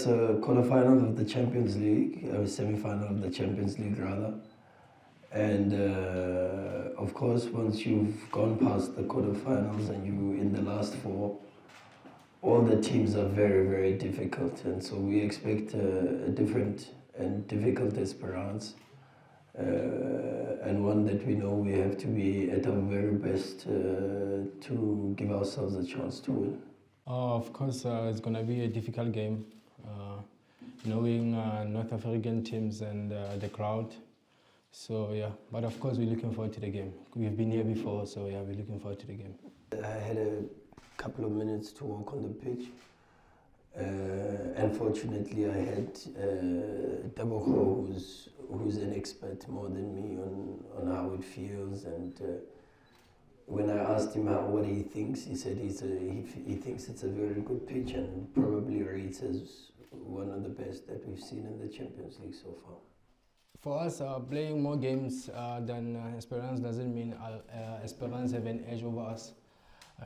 it's a quarterfinal of the Champions League, a semi-final of the Champions League rather. And of course, once you've gone past the quarterfinals and you're in the last four, all the teams are very, very difficult. And so we expect a different and difficult Esperance. And one that we know we have to be at our very best to give ourselves a chance to win. Of course, it's going to be a difficult game, knowing North African teams and the crowd. So yeah, but of course we're looking forward to the game. We've been here before, so yeah, we're looking forward to the game. I had a couple of minutes to walk on the pitch. Unfortunately, I had Teboho, who's an expert more than me on how it feels. And when I asked him what he thinks, he said he thinks it's a very good pitch and probably rates as one of the best that we've seen in the Champions League so far. For us, playing more games than Esperance doesn't mean Esperance have an edge over us.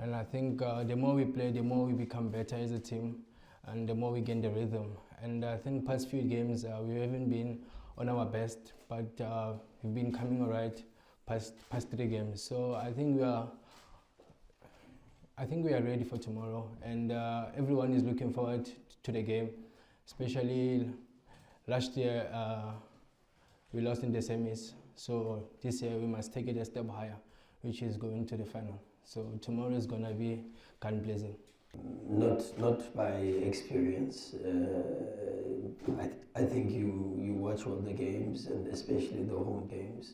And I think the more we play, the more we become better as a team, and the more we gain the rhythm. And I think past few games we haven't been on our best, but we've been coming all right past 3 games. So I think we are ready for tomorrow, and everyone is looking forward to the game. Especially last year we lost in the semis, so this year we must take it a step higher, which is going to the final. So tomorrow is gonna be gun-blazing. Not by experience. I think you watch all the games, and especially the home games.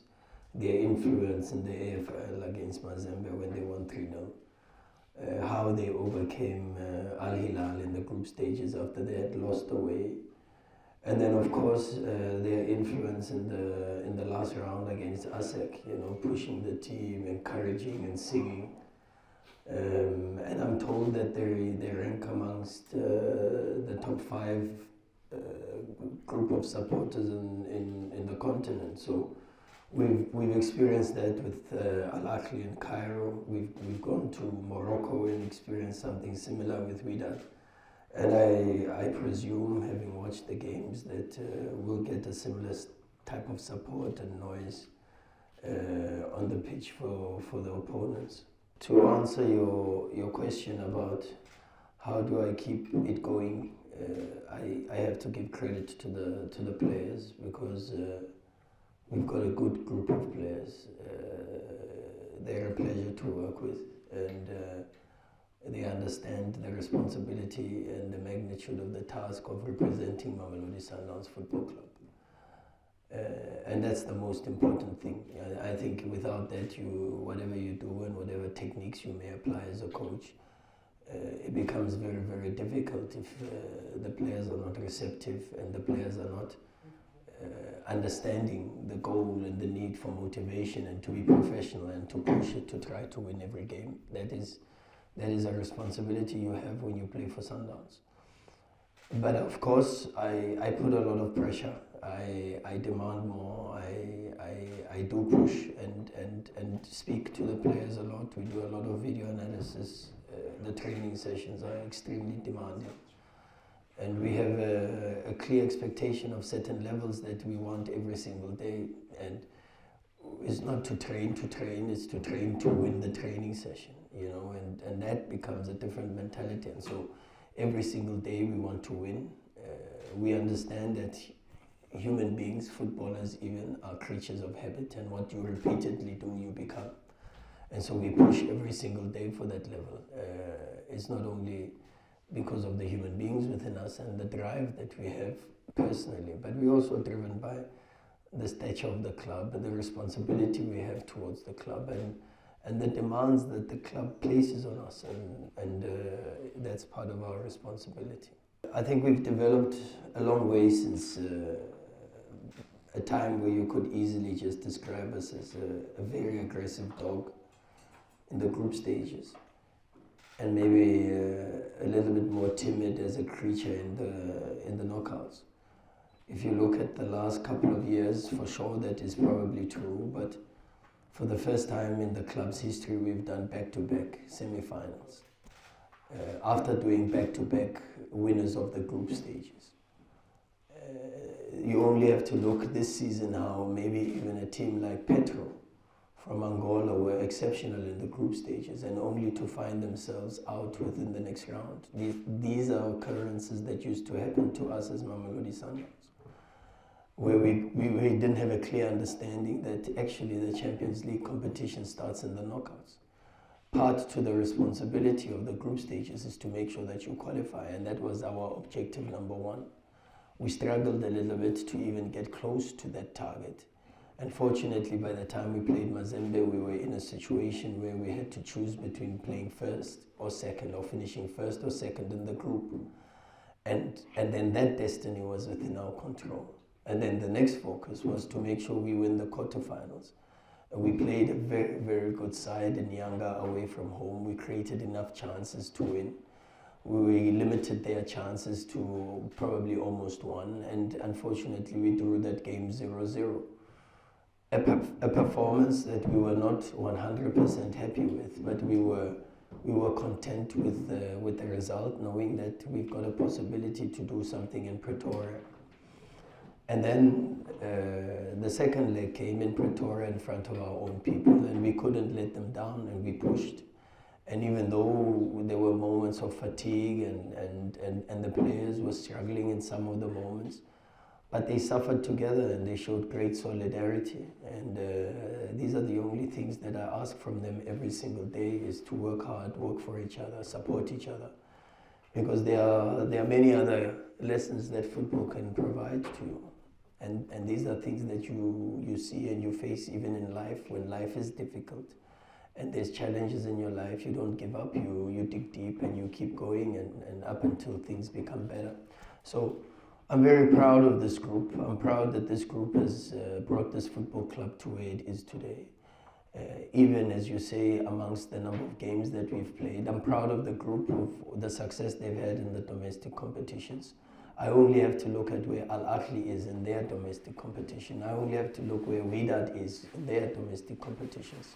Their influence in the AFL against Mazembe when they won 3-0. How they overcame Al Hilal in the group stages after they had lost away. And then of course their influence in the last round against ASEC, pushing the team, encouraging and singing. And I'm told that they rank amongst the top 5 group of supporters in the continent. So we've experienced that with Al Ahly in Cairo. We've gone to Morocco and experienced something similar with Wydad. And I presume, having watched the games, that we'll get a similar type of support and noise on the pitch for the opponents. To answer your question about how do I keep it going, I have to give credit to the players, because we've got a good group of players. They're a pleasure to work with, and they understand the responsibility and the magnitude of the task of representing Mamelodi Sundowns Football Club. And that's the most important thing. I think without that, whatever you do and whatever techniques you may apply as a coach, it becomes very, very difficult if the players are not receptive and the players are not understanding the goal and the need for motivation and to be professional and to push it to try to win every game. That is a responsibility you have when you play for Sundowns. But of course, I put a lot of pressure. I demand more. I do push and speak to the players a lot. We do a lot of video analysis. The training sessions are extremely demanding. And we have a clear expectation of certain levels that we want every single day. And it's not to train, it's to train to win the training session, and that becomes a different mentality. And so every single day we want to win. We understand that human beings, footballers even, are creatures of habit, and what you repeatedly do, you become. And so we push every single day for that level. It's not only because of the human beings within us and the drive that we have personally, but we're also driven by the stature of the club and the responsibility we have towards the club and the demands that the club places on us, and that's part of our responsibility. I think we've developed a long way since a time where you could easily just describe us as a very aggressive dog in the group stages, and maybe a little bit more timid as a creature in the knockouts. If you look at the last couple of years, for sure that is probably true, but for the first time in the club's history, we've done back-to-back semi-finals after doing back-to-back winners of the group stages. only have to look this season how maybe even a team like Petro from Angola were exceptional in the group stages and only to find themselves out within the next round. These are occurrences that used to happen to us as Mamelodi Sundowns, where we didn't have a clear understanding that actually the Champions League competition starts in the knockouts. Part to the responsibility of the group stages is to make sure that you qualify, and that was our objective number one. We struggled a little bit to even get close to that target. Unfortunately, by the time we played Mazembe, we were in a situation where we had to choose between playing first or second, or finishing first or second in the group. And then that destiny was within our control. And then the next focus was to make sure we win the quarterfinals. We played a very, very good side in Yanga away from home. We created enough chances to win. We limited their chances to probably almost one, and unfortunately we drew that game 0-0. A performance that we were not 100% happy with, but we were content with the result, knowing that we've got a possibility to do something in Pretoria. And then the second leg came in Pretoria in front of our own people, and we couldn't let them down, and we pushed. And even though there were moments of fatigue and the players were struggling in some of the moments, but they suffered together and they showed great solidarity. And these are the only things that I ask from them every single day, is to work hard, work for each other, support each other. Because there are many other lessons that football can provide to you. And these are things that you see and you face even in life, when life is difficult. And there's challenges in your life, you don't give up, you dig deep and you keep going and up until things become better. So I'm very proud of this group. I'm proud that this group has brought this football club to where it is today. Even as you say, amongst the number of games that we've played, I'm proud of the group, of the success they've had in the domestic competitions. I only have to look at where Al Ahly is in their domestic competition. I only have to look where Wydad is in their domestic competitions.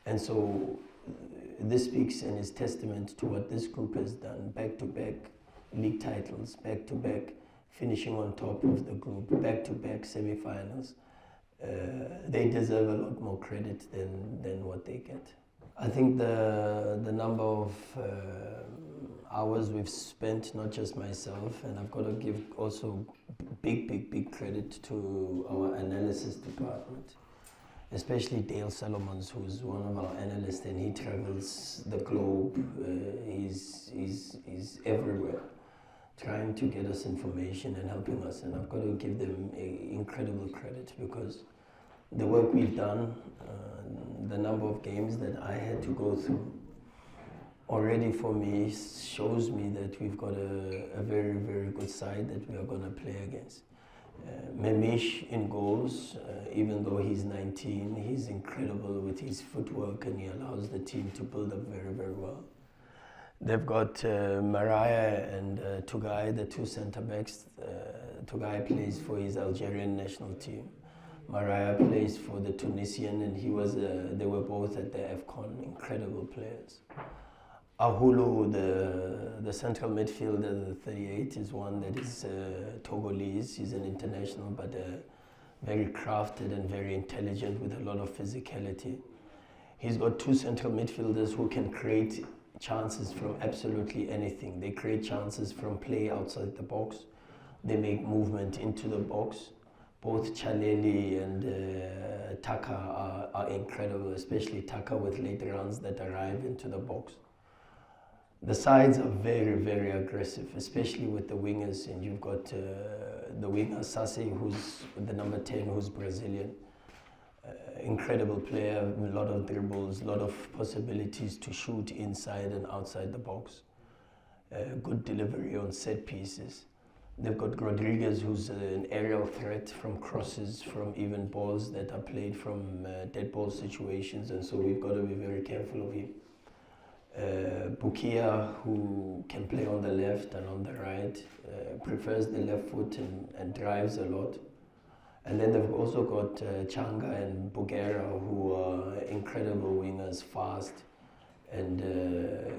And so this speaks and is testament to what this group has done. Back-to-back league titles, back-to-back finishing on top of the group, back-to-back semi-finals. They deserve a lot more credit than what they get. I think the number of hours we've spent, not just myself, and I've got to give also big credit to our analysis department, especially Dale Solomons, who's one of our analysts, and he travels the globe. He's everywhere, trying to get us information and helping us, and I've got to give them incredible credit, because the work we've done, the number of games that I had to go through, already for me shows me that we've got a very, very good side that we are going to play against. Memish in goals, even though he's 19, he's incredible with his footwork, and he allows the team to build up very, very well. They've got Mariah and Tugai, the two centre-backs. Tugai plays for his Algerian national team. Mariah plays for the Tunisian, and they were both at the AFCON, incredible players. Ahulu, the central midfielder, the 38, is one that is Togolese. He's an international, but very crafted and very intelligent with a lot of physicality. He's got two central midfielders who can create chances from absolutely anything. They create chances from play outside the box. They make movement into the box. Both Chaleli and Taka are incredible, especially Taka with late runs that arrive into the box. The sides are very, very aggressive, especially with the wingers, and you've got the winger Sase, who's the number 10, who's Brazilian. Incredible player, a lot of dribbles, a lot of possibilities to shoot inside and outside the box. Good delivery on set pieces. They've got Rodriguez, who's an aerial threat from crosses, from even balls that are played from dead ball situations, and so we've got to be very careful of him. Bukia, who can play on the left and on the right, prefers the left foot and drives a lot. And then they've also got Changa and Bugera, who are incredible wingers, fast, and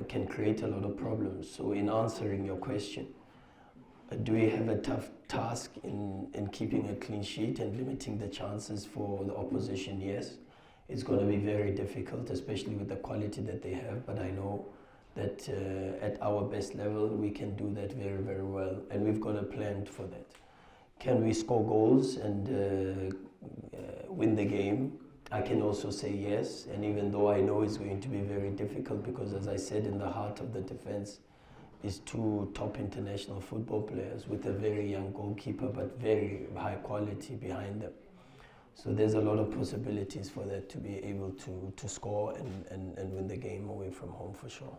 can create a lot of problems. So in answering your question, Do we have a tough task in keeping a clean sheet and limiting the chances for the opposition? Yes. It's going to be very difficult, especially with the quality that they have, but I know that at our best level we can do that very, very well, and we've got a plan for that. Can we score goals and win the game? I can also say yes, and even though I know it's going to be very difficult because, as I said, in the heart of the defense is two top international football players with a very young goalkeeper but very high quality behind them. So there's a lot of possibilities for that to be able to score and win the game away from home for sure.